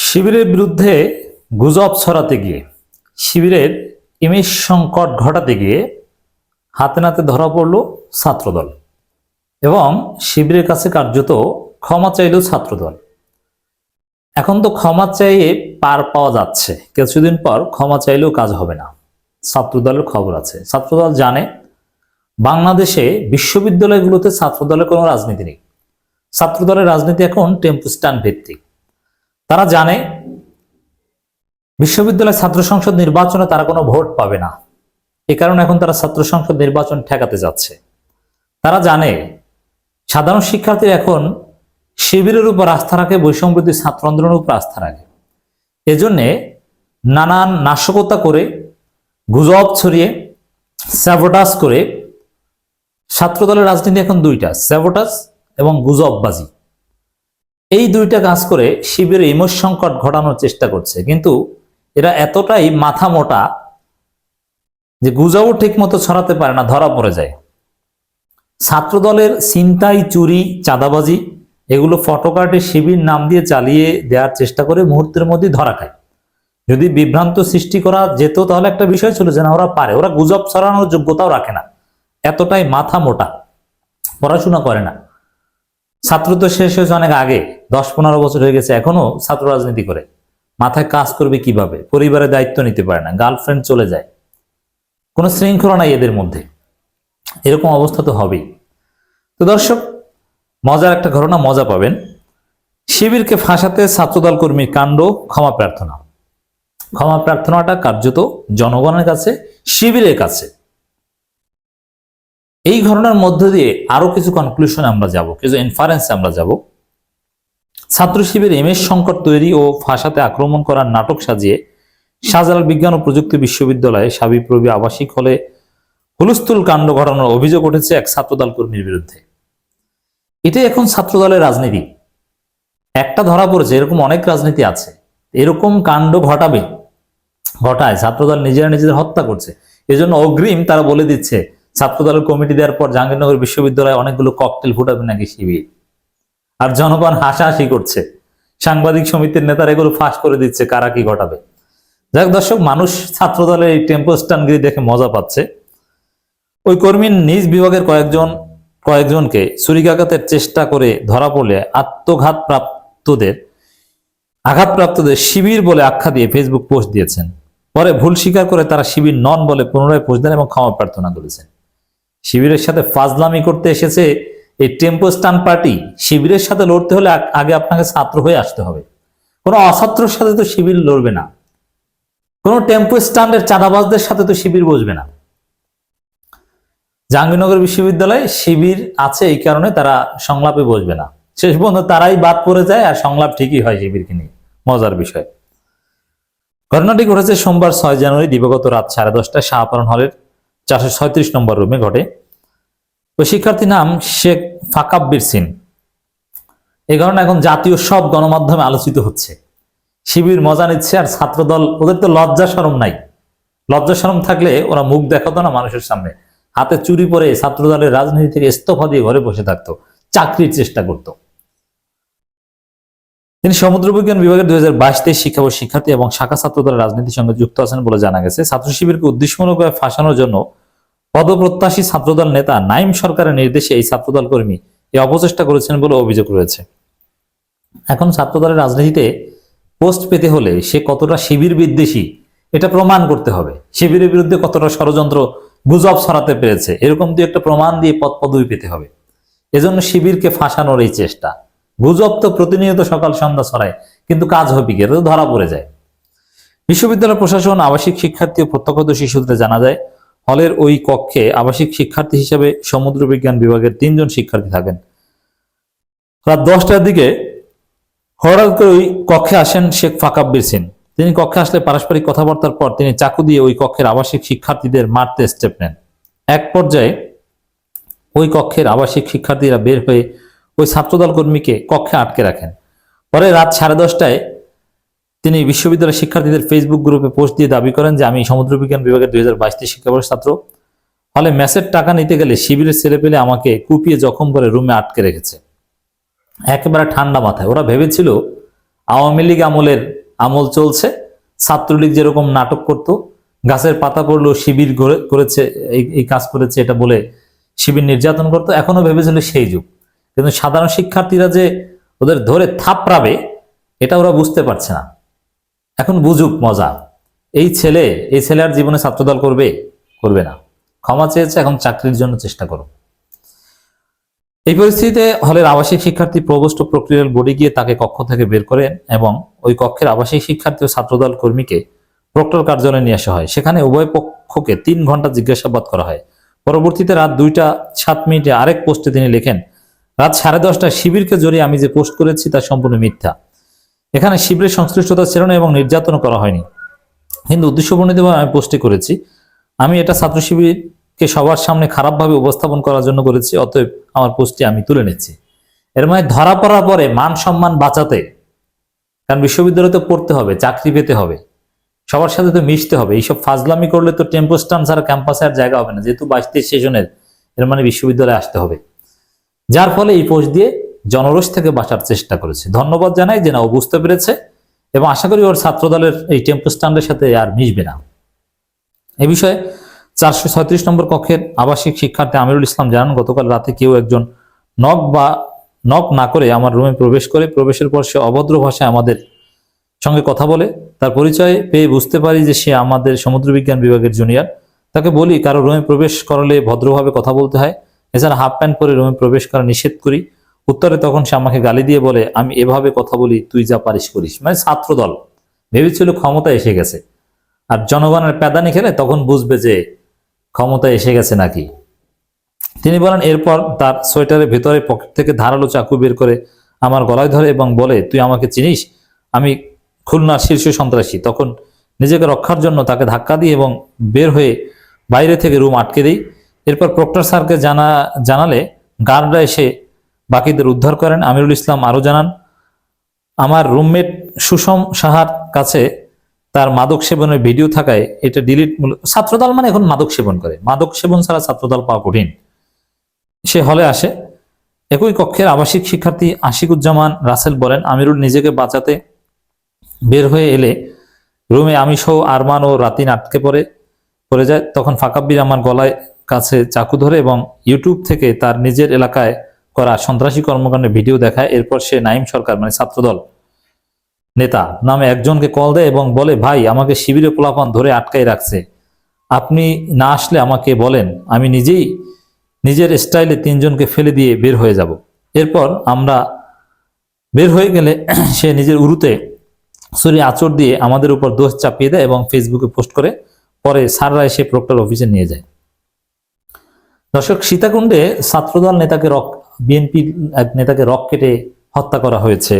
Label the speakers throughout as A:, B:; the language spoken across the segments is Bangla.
A: শিবিরের বিরুদ্ধে গুজব ছড়াতে গিয়ে, শিবিরের ইমেজ সংকট ঘটাতে গিয়ে হাতে নাতে ধরা পড়ল ছাত্রদল এবং শিবিরের কাছে কার্যত ক্ষমা চাইল ছাত্রদল। এখন তো ক্ষমা চাইয়ে পার পাওয়া যাচ্ছে, কিছুদিন পর ক্ষমা চাইলেও কাজ হবে না। ছাত্রদলের খবর আছে, ছাত্রদল জানে বাংলাদেশে বিশ্ববিদ্যালয়গুলোতে ছাত্রদলের কোনো রাজনীতি নেই। ছাত্রদলের রাজনীতি এখন টেম্পো স্ট্যান্ড ভিত্তিক। তারা জানে বিশ্ববিদ্যালয় ছাত্র সংসদ নির্বাচনে তারা কোনো ভোট পাবে না, এ কারণে এখন তারা ছাত্র সংসদ নির্বাচন ঠেকাতে যাচ্ছে। তারা জানে সাধারণ শিক্ষার্থীরা এখন শিবিরের উপর আস্থা রাখে, বৈষম্যবিরোধী ছাত্র আন্দোলনের উপর আস্থা রাখে। এজন্যে নানান নাশকতা করে, গুজব ছড়িয়ে, স্যাবোটাজ করে, ছাত্রদলের রাজনীতি এখন দুইটা, স্যাবোটাজ এবং গুজববাজি। এই দুইটা কাজ করে শিবিরের ইমেজ সংকট ঘটানোর চেষ্টা করছে। কিন্তু এরা এতটাই মাথা মোটা যে গুজবও ঠিক মতো ছড়াতে পারে না, ধরা পড়ে যায়। ছাত্রদলের ছিনতাই, চুরি, চাঁদাবাজি এগুলো ফটোকার্টে শিবির নাম দিয়ে চালিয়ে দেওয়ার চেষ্টা করে মুহূর্তের মধ্যে ধরা খায়। যদি বিভ্রান্ত সৃষ্টি করা যেত তাহলে একটা বিষয় ছিল যে না, ওরা পারে, ওরা গুজব ছড়ানোর যোগ্যতাও রাখে না, এতটাই মাথা মোটা, পড়াশোনা করে না। ছাত্র তো শেষ হয়েছে অনেক আগে, 10-15 বছর হয়ে গেছে, এখনো ছাত্র রাজনীতি করে। মাথায় কাজ করবে কিভাবে, পরিবারের দায়িত্ব নিতে পারে না, গার্লফ্রেন্ড চলে যায়, কোনো শৃঙ্খলা নাই এদের মধ্যে। এরকম অবস্থা তো হবেই। তো দর্শক, মজার একটা ঘটনা, মজা পাবেন। শিবিরকে ফাঁসাতে ছাত্রদল কর্মীর কাণ্ড, ক্ষমা প্রার্থনা। ক্ষমা প্রার্থনাটা কার্যত জনগণের কাছে, শিবিরের কাছে। এই ঘটনার মধ্য দিয়ে আরো কিছু কনক্লুশন আমরা যাব, কিছু ইনফারেন্সে আমরা যাব। ছাত্র শিবির ইমেজ সংকট তৈরি ও ফাঁসাতে আক্রমণ করার নাটক সাজিয়ে শাহজালাল বিজ্ঞান ও প্রযুক্তি বিশ্ববিদ্যালয়ে সাবিপ্রবি আবাসিক হলে হুলস্থুল কাণ্ড ঘটানোর অভিযোগ উঠেছে এক ছাত্রদল কর্মীর বিরুদ্ধে। এটাই এখন ছাত্রদলের রাজনীতি। একটা ধরা পড়েছে, এরকম অনেক রাজনীতি আছে, এরকম কাণ্ড ঘটায় ছাত্রদল নিজেরা নিজেদের হত্যা করছে। এজন্য অগ্রিম তারা বলে দিচ্ছে, ছাত্রদলের কমিটি দেওয়ার পর জাহাঙ্গীরনগর বিশ্ববিদ্যালয়ে অনেকগুলো ককটেল ফুটাবে নাকি শিবির। আর জনগণ হাসাহাসি করছে, সাংবাদিক সমিতির নেতারা এগুলো ফাঁস করে দিচ্ছে কারা কি ঘটাবে। যাক দর্শক, মানুষ ছাত্রদলের এই টেম্পো স্ট্যান্ডগিরি দেখে মজা পাচ্ছে। ওই কর্মীর নিজ বিভাগের কয়েকজনকে ছুরিকাঘাতের চেষ্টা করে ধরা পড়লে আঘাতপ্রাপ্তদের শিবির বলে আখ্যা দিয়ে ফেসবুক পোস্ট দিয়েছেন। পরে ভুল স্বীকার করে তারা শিবির নন বলে পুনরায় পোস্ট দেন এবং ক্ষমা প্রার্থনা করেছেন। শিবিরের সাথে ফাজলামি করতে এসেছে এই টেম্পো স্ট্যান্ড পার্টি। শিবিরের সাথে লড়তে হলে আগে আপনাকে ছাত্র হয়ে আসতে হবে। কোনো অছাত্রর সাথে তো শিবির লড়বে না, কোনো টেম্পো স্ট্যান্ডের চাঁদাবাজদের সাথে তো শিবির বসবে না। জাহাঙ্গীরনগর বিশ্ববিদ্যালয়ে শিবির আছে, এই কারণে তারা সংলাপে বসবে না। শেষ পর্যন্ত তারাই বাদ পড়ে যায় আর সংলাপ ঠিকই হয় শিবিরকে নিয়ে। মজার বিষয়। ঘটনাটি ঘটেছে সোমবার 6 জানুয়ারি দিবাগত রাত 10:30টায় শাহপারণ হলের 437 নম্বর রুমে ঘটে। ওই শিক্ষার্থীর নাম শেখ ফাকাব্বির সিন। এই ঘটনা এখন জাতীয় সব গণমাধ্যমে আলোচিত হচ্ছে। শিবির মজা নিচ্ছে আর ছাত্রদল, ওদের তো লজ্জা শরম নাই। লজ্জা শরম থাকলে ওরা মুখ দেখাতো না মানুষের সামনে, হাতে চুরি পরে ছাত্রদলের রাজনীতি থেকে ইস্তফা দিয়ে ঘরে বসে থাকতো, চাকরির চেষ্টা করত। তিনি সমুদ্রবিজ্ঞান বিভাগের 2022-23 শিক্ষার্থী এবং শাখা ছাত্রদলের রাজনীতির সঙ্গে যুক্ত আছেন বলে জানা গেছে। ছাত্র শিবিরকে উদ্দেশ্যমূলকভাবে ফাঁসানোর জন্য পদপ্রত্যাশী ছাত্রদল নেতা নাইম সরকারের নির্দেশে এই ছাত্রদল কর্মী এই অপচেষ্টা করেছেন বলে অভিযোগ রয়েছে। এখন ছাত্রদলের রাজনীতিতে পোস্ট পেতে হলে সে কতটা শিবির বিদ্বেষী এটা প্রমাণ করতে হবে। শিবিরের বিরুদ্ধে কতটা ষড়যন্ত্র, গুজব ছড়াতে পেরেছে, এরকম দিয়ে একটা প্রমাণ দিয়ে পদপদবি পেতে হবে। এজন্য শিবিরকে ফাঁসানোর এই চেষ্টা। গুজব তো প্রতিনিয়ত সকাল সন্ধ্যা ছড়ায়, কিন্তু কাজ হবে কি, এটা তো ধরা পড়ে যায়। বিশ্ববিদ্যালয় প্রশাসন, আবাসিক শিক্ষার্থী ও প্রত্যক্ষদর্শী সূত্রে জানা যায়, হলের ওই কক্ষে আবাসিক শিক্ষার্থী হিসেবে সমুদ্র বিজ্ঞান বিভাগের 3 জন শিক্ষার্থী থাকেন। রাত 10টার দিকে হঠাৎ করে ওই কক্ষে আসেন শেখ ফাকাব্বির সিন। তিনি কক্ষে আসলে পারস্পরিক কথাবার্তার পর তিনি চাকু দিয়ে ওই কক্ষের আবাসিক শিক্ষার্থীদের মারতে স্টেপ নেন। এক পর্যায়ে ওই কক্ষের আবাসিক শিক্ষার্থীরা বের হয়ে ওই ছাত্রদল কর্মীকে কক্ষে আটকে রাখেন। পরে রাত 10:30টায় তিনি বিশ্ববিদ্যালয়ের শিক্ষার্থীদের ফেসবুক গ্রুপে পোস্ট দিয়ে দাবি করেন যে আমি সমুদ্রবিজ্ঞান বিভাগের 2022 শিক্ষাবর্ষের ছাত্র। ফলে মেসের টাকা নিতে গেলে শিবিরের ছেলেপেলে আমাকে কুপিয়ে জখম করে রুমে আটকে রেখেছে। একেবারে ঠান্ডা মাথায় ওরা ভেবেছিল আওয়ামী লীগ আমলের আমল চলছে। ছাত্রলীগ যেরকম নাটক করত, গাছের পাতা পড়লো শিবির করেছে, এই কাজ করেছে এটা বলে শিবির নির্যাতন করতো, এখনো ভেবেছিল সেই যুগ। কিন্তু সাধারণ শিক্ষার্থীরা যে ওদের ধরে থাপড়াবে এটা ওরা বুঝতে পারছে না। এখন বুঝুক মজা। এই ছেলে আর জীবনে ছাত্রদল করবে না। ক্ষমা চেয়েছে, এখন চাকরির জন্য চেষ্টা করো। এই পরিস্থিতিতে হলের আবাসিক শিক্ষার্থী প্রভোস্ট প্রক্রিয়ার বোর্ডে গিয়ে তাকে কক্ষ থেকে বের করেন এবং ওই কক্ষের আবাসিক শিক্ষার্থী ও ছাত্রদল কর্মীকে প্রক্টর কার্যালয়ে নিয়ে আসা হয়। সেখানে উভয় পক্ষকে 3 ঘন্টা জিজ্ঞাসাবাদ করা হয়। পরবর্তীতে রাত 2:07 আরেক পোস্টে তিনি লেখেন, রাত 10:30টায় শিবিরকে জড়িয়ে আমি যে পোস্ট করেছি তা সম্পূর্ণ মিথ্যা। এখানে শিবিরের সংশ্লিষ্টতা ছিল না এবং নির্যাতন করা হয়নি, কিন্তু উদ্দেশ্যপ্রণোদিতভাবে আমি পোস্টটি করেছি। আমি এটা ছাত্র শিবিরকে সবার সামনে খারাপভাবে উপস্থাপন করার জন্য করেছি, অতএব আমার পোস্টটি আমি তুলে নিচ্ছি। এর মানে ধরা পড়ার পরে মান সম্মান বাঁচাতে, কারণ বিশ্ববিদ্যালয়তে পড়তে হবে, চাকরি পেতে হবে, সবার সাথে তো মিশতে হবে, এইসব ফাজলামি করলে তো টেম্পো স্ট্যান্ড ছাড়া ক্যাম্পাসে আর জায়গা হবে না, যেহেতু 22-23 সেশনের, এর মানে বিশ্ববিদ্যালয়ে আসতে হবে। যার ফলে এই পোস্ট দিয়ে জনরোষ থেকে বাঁচার চেষ্টা করেছে। ধন্যবাদ জানাই যে না, ও বুঝতে পেরেছে এবং আশা করি ওর ছাত্রদলের এই টেম্পো স্ট্যান্ডের সাথে আর মিশবে না। এ বিষয়ে 436 নম্বর কক্ষের আবাসিক শিক্ষার্থী আমিরুল ইসলাম জানান, গতকাল রাতে কেউ একজন নক না করে আমার রুমে প্রবেশ করে। প্রবেশের পর সে অভদ্র ভাষায় আমাদের সঙ্গে কথা বলে। তার পরিচয় পেয়ে বুঝতে পারি যে সে আমাদের সমুদ্র বিজ্ঞান বিভাগের জুনিয়র। তাকে বলি কারো রুমে প্রবেশ করলে ভদ্রভাবে কথা বলতে হয়, এছাড়া হাফ প্যান্ট পরে রুমে প্রবেশ করা নিষেধ করি। উত্তরে তখন সে আমাকে গালি দিয়ে বলে, আমি এভাবে কথা বলি, তুই যা পারিস করিস। মানে ছাত্রদল ভেবেছিল ক্ষমতা এসে গেছে, আর জনগণের প্যাদানি খেলে তখন বুঝবে যে ক্ষমতা এসে গেছে নাকি। তিনি বলেন, এরপর তার সোয়েটারের ভেতরে পকেট থেকে ধারালো চাকু বের করে আমার গলায় ধরে এবং বলে, তুই আমাকে চিনিস? আমি খুলনার শীর্ষ সন্ত্রাসী। তখন নিজেকে রক্ষার জন্য তাকে ধাক্কা দিই এবং বের হয়ে বাইরে থেকে রুম আটকে দিই। এরপর প্রক্টর স্যারকে জানালে গার্ডরা এসে বাকিদের উদ্ধার করেন। আমিরুল ইসলাম আরো জানান, আমার রুমমেট সুষম সাহার কাছে তার মাদক সেবনের ভিডিও থাকায় এটা ডিলিট। ছাত্রদল মানে এখন মাদক সেবন করে, মাদক সেবন ছাড়া ছাত্রদল পাওয়া কঠিন। সে হলে আসে। একই কক্ষের আবাসিক শিক্ষার্থী আশিকুজ্জামান রাসেল বলেন, আমিরুল নিজেকে বাঁচাতে বের হয়ে এলে রুমে আমি সহ আরমান ও রাতিন আটকে পড়ে যায়। তখন ফাকাব্বির আমার গলায় কাছে চাকু ধরে এবং ইউটিউব থেকে তার নিজের এলাকায় করা সন্ত্রাসী কর্মকাণ্ডের ভিডিও দেখায়। এরপর সে নাইম সরকার মানে ছাত্রদল নেতা নামে একজনকে কল দেয় এবং বলে, ভাই আমাকে শিবিরে পোলাপান ধরে আটকাই রাখছে, আপনি না আসলে আমাকে বলেন, আমি নিজেই নিজের স্টাইলে 3 জনকে ফেলে দিয়ে বের হয়ে যাব। এরপর আমরা বের হয়ে গেলে সে নিজের উরুতে ছুরি আঁচড় দিয়ে আমাদের উপর দোষ চাপিয়ে দেয় এবং ফেসবুকে পোস্ট করে। পরে স্যাররা এসে প্রক্টর অফিসে নিয়ে যায়। দর্শক, সীতাকুণ্ডে ছাত্রদল নেতাকে বিএনপি এক নেতাকে রক কেটে হত্যা করা হয়েছে।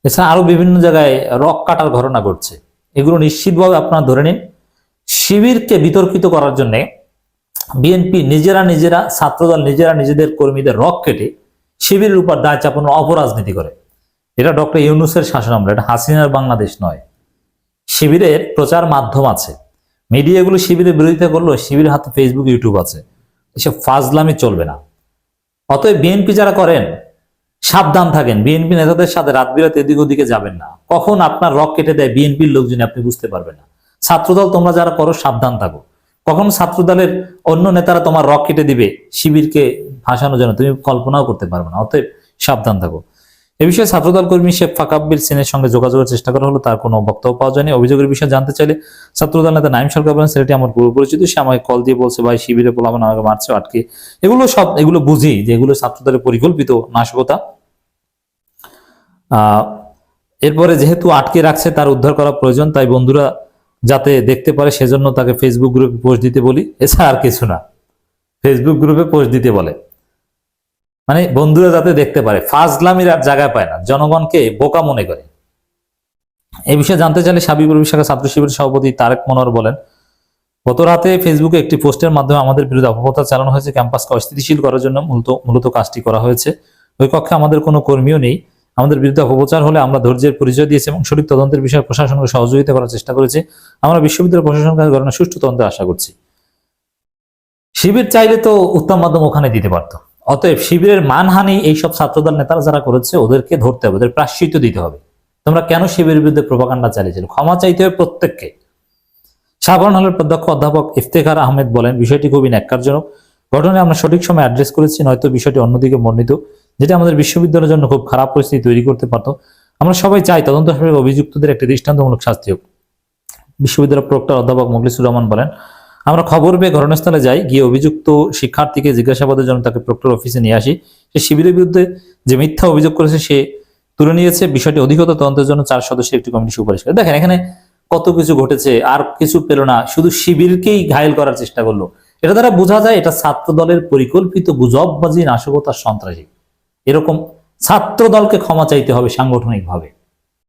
A: এছাড়া আরো বিভিন্ন জায়গায় রক কাটার ঘটনা ঘটছে। এগুলো নিশ্চিতভাবে আপনারা ধরে নিন, শিবিরকে বিতর্কিত করার জন্য বিএনপি নিজেরা ছাত্রদল নিজেদের কর্মীদের রক কেটে শিবিরের উপর দায় চাপানোর অপরাজনীতি করে। এটা ডক্টর ইউনূসের শাসনামল, এটা হাসিনার বাংলাদেশ নয়। শিবিরের প্রচার মাধ্যম আছে, মিডিয়াগুলো শিবিরের বিরোধিতা করলেও শিবিরের হাতে ফেসবুক ইউটিউব আছে। এসব ফাজলামি চলবে না। অতএব বিএনপি যারা করেন সাবধান থাকেন, বিএনপি নেতাদের সাথে রাত বিরাত এদিক ওদিকে যাবেন না। কখন আপনার রক কেটে দেয় বিএনপির লোকজন আপনি বুঝতে পারবেন না। ছাত্রদল তোমরা যারা করো সাবধান থাকো, কখন ছাত্রদলের অন্য নেতারা তোমার রক কেটে দিবে শিবিরকে ভাসানোর জন্য তুমি কল্পনাও করতে পারবে না। অতএব সাবধান থাকো। এ বিষয়ে ছাত্রদল কর্মী শেখ ফাকাব্বির সিনের সঙ্গে যোগাযোগের চেষ্টা করা হলো, তার কোনো বক্তব্য পাওয়া যায়নি। অভিযোগের বিষয়ে জানতে চাইলে ছাত্রদল নেতা নাইম সরকার বলেন, ছেলেটি আমার পূর্ব পরিচিত, সে আমাকে কল দিয়ে বলছে, ভাই শিবিরে পোলাপান আমাকে মারছে আটকে। এগুলো বুঝি যে এগুলো ছাত্রদলের পরিকল্পিত নাশকতা। এরপরে যেহেতু আটকে রাখছে, তার উদ্ধার করা প্রয়োজন, তাই বন্ধুরা যাতে দেখতে পারে সেজন্য তাকে ফেসবুক গ্রুপে পোস্ট দিতে বলি। এছাড়া আর কিছু না, ফেসবুক গ্রুপে পোস্ট দিতে বলে, মানে বন্ধুরা যাতে দেখতে পারে। ফাজলামির আর জায়গা পায় না, জনগণকে বোকা মনে করে। এই বিষয়ে জানতে চাইলে সাবিপুর বিশাখা ছাত্র শিবিরের সভাপতি তারেক মনোয়ার বলেন, গত রাতে ফেসবুকে একটি পোস্টের মাধ্যমে আমাদের বিরুদ্ধে অপপ্রচার চালানো হয়েছে। ক্যাম্পাসকে অস্থিতিশীল করার জন্য মূলত কাজটি করা হয়েছে। ওই কক্ষে আমাদের কোনো কর্মীও নেই। আমাদের বিরুদ্ধে অপপ্রচার হলে আমরা ধৈর্যের পরিচয় দিয়েছি এবং সঠিক তদন্তের বিষয়ে প্রশাসনকে সহযোগিতা করার চেষ্টা করেছি। আমরা বিশ্ববিদ্যালয় প্রশাসনকে ঘটনা সুষ্ঠু তদন্তের আশা করছি। শিবির চাইলে তো উত্তম মাধ্যম ওখানে দিতে পারতো। অতএব শিবিরের মানহানি এইসব ছাত্রদল নেতারা যারা করেছে ওদেরকে ধরতে হবে, ওদের প্রায়শ্চিত্ত দিতে হবে। তোমরা কেন শিবিরের বিরুদ্ধে প্রোপাগান্ডা চালিয়েছিলে? ক্ষমা চাইতে হবে প্রত্যেককে। সাধারণ হলের অধ্যক্ষ অধ্যাপক ইফতেখার আহমেদ বলেন, বিষয়টি খুবই ন্যাক্কারজনক। ঘটনায় আমরা সঠিক সময় অ্যাড্রেস করেছি, নয়তো বিষয়টি অন্যদিকে মণ্ডিত, যেটা আমাদের বিশ্ববিদ্যালয়ের জন্য খুব খারাপ পরিস্থিতি তৈরি করতে পারত। আমরা সবাই চাই তদন্ত সাপেক্ষে অভিযুক্তদের একটি দৃষ্টান্তমূলক শাস্তি হোক। বিশ্ববিদ্যালয় প্রক্টর অধ্যাপক মোখলিসুর রহমান বলেন, আমরা খবর পেয়ে ঘটনাস্থলে যাই, গিয়ে অভিযুক্ত শিক্ষার্থীকে জিজ্ঞাসাবাদের জন্য তাকে প্রক্টর অফিসে নিয়ে আসি। সে শিবিরের বিরুদ্ধে যে মিথ্যা অভিযোগ করেছে সে তুলে নিয়েছে। বিষয়টি অধিকতর তদন্তের জন্য 4 সদস্যের একটি কমিটি সুপারিশ করে। দেখেন এখানে কত কিছু ঘটেছে, আর কিছু পেল না, শুধু শিবিরকেই ঘায়েল করার চেষ্টা করলো। এটা দ্বারা বোঝা যায় এটা ছাত্র দলের পরিকল্পিত গুজববাজি, নাশকতা, সন্ত্রাসী। এরকম ছাত্র দলকে ক্ষমা চাইতে হবে সাংগঠনিকভাবে।